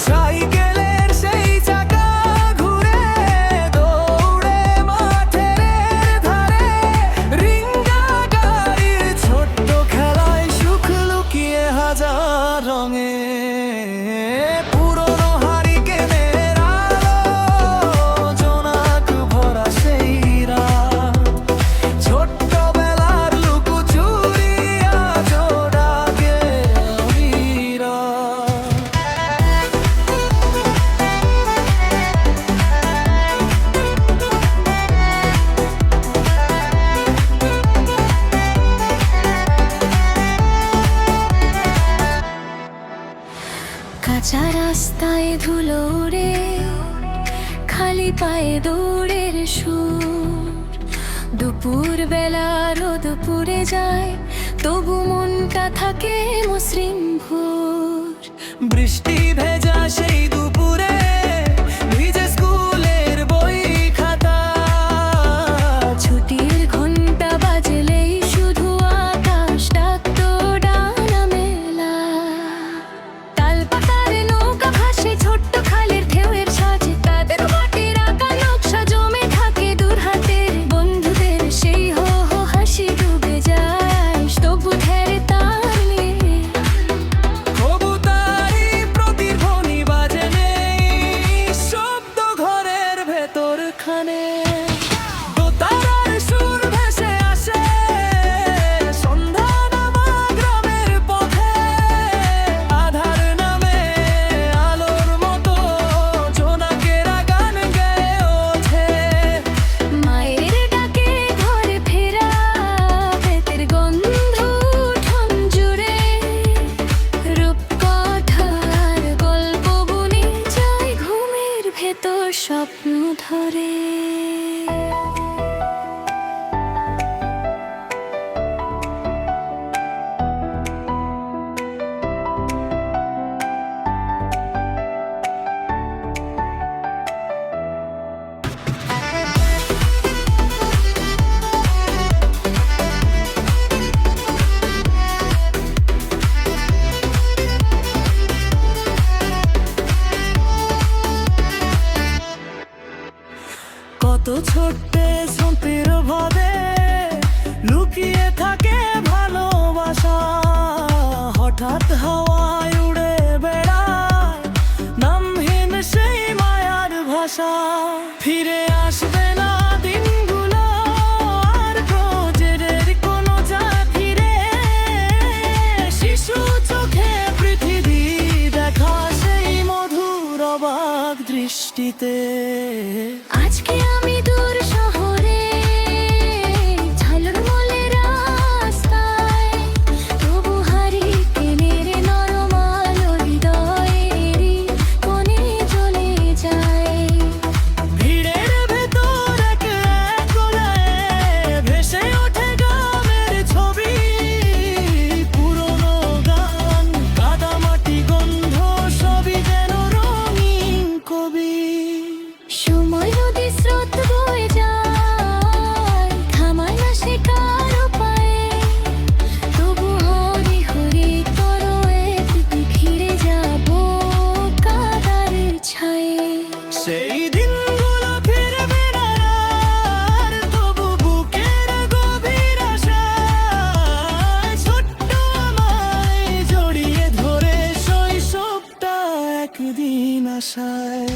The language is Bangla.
সাইকেলের সেই চাকা ঘুরে দৌড়ে মাঠের ধারে, রিঙ্গা গাড়ির ছোট্ট খেলায় সুখ লুকিয়ে হাজার রঙে। পুরনো হারিকেনের আলো, জোনাক ভরা সেই রাত, ছোট্টবেলার লুকোচুরি আজও ডাকে অবিরাম। কাঁচা রাস্তায় ধুলো রে, খালি পায়ে দৌড়ের সুর, দুপুর বেলা রোদ পুড়ে যায়, তবু মনটা থাকে মসৃণ ভোর। বৃষ্টি ভেজা সেই দুপুরে ভিজে স্কুলের বই খাতা, ছুটির ঘন্টা বাজলেই শুধু আকাশ ডাকতো ডানা মেলা। তাল পাতার নৌকা ভাসে ছোট্ট খালের ঢেউয়ের সাজে, তাদের মাটির আঁকা নকশা জমে থাকে দূর হাতের বন্ধুদের সেই হো হো হাসি ডুবে যায় তবু ধেরে তার নিয়ে। কবুতারি প্রতিধ্বনি বাজে নেই শব্দ ঘরের ভেতর খানে, দোতারার সুর ভেসে আসে সন্ধ্যা নামা গ্রামের পথে, আধার নামে আলোর মতো জোনাকেরা গান গেয়ে ওঠে। মায়ের ডাকে ঘরে ফেরা, বেতের গন্ধ উঠোন জুড়ে, রূপকথার গল্প বুনে যায় ঘুমের ভেতর স্বপ্ন ধরে। কত ছোট্ট স্মৃতির ভাবে লুকিয়ে থাকে ভালোবাসা, হঠাৎ হাওয়ায় উড়ে বেড়ায় নামহীন সেই মায়ার ভাষা। ফিরে আসবে না দিনগুলো আর প্রজেরের কোনো যা ফিরে, শিশু চোখে পৃথিবী দেখা সেই মধুর অবাক দৃষ্টিতে। আজকে আমি দূর শহরে ঝালরমলে রাস্তায়, তবু হারিকেনের নরম আলো হৃদয়েরই কোণে চলে যায়। ভিড়ের ভেতর এক এক কোণায় ভেসে ওঠে গ্রামের ছবি, পুরনো গান কাদামাটি গন্ধ সবই যেন রঙিন কবি। সময় নদী স্রোত বয়ে যায়, থামায় না সে কারো পায়ে, তবু হরি হরি করো একটু ঘিরে যাবো কাদার ছায়ে। সেই দিনগুলো ফিরবে না আর, তবু বুকের গভীর আশায় ছোট্ট আমায় জড়িয়ে ধরে শৈশবটা একদিন আশায়।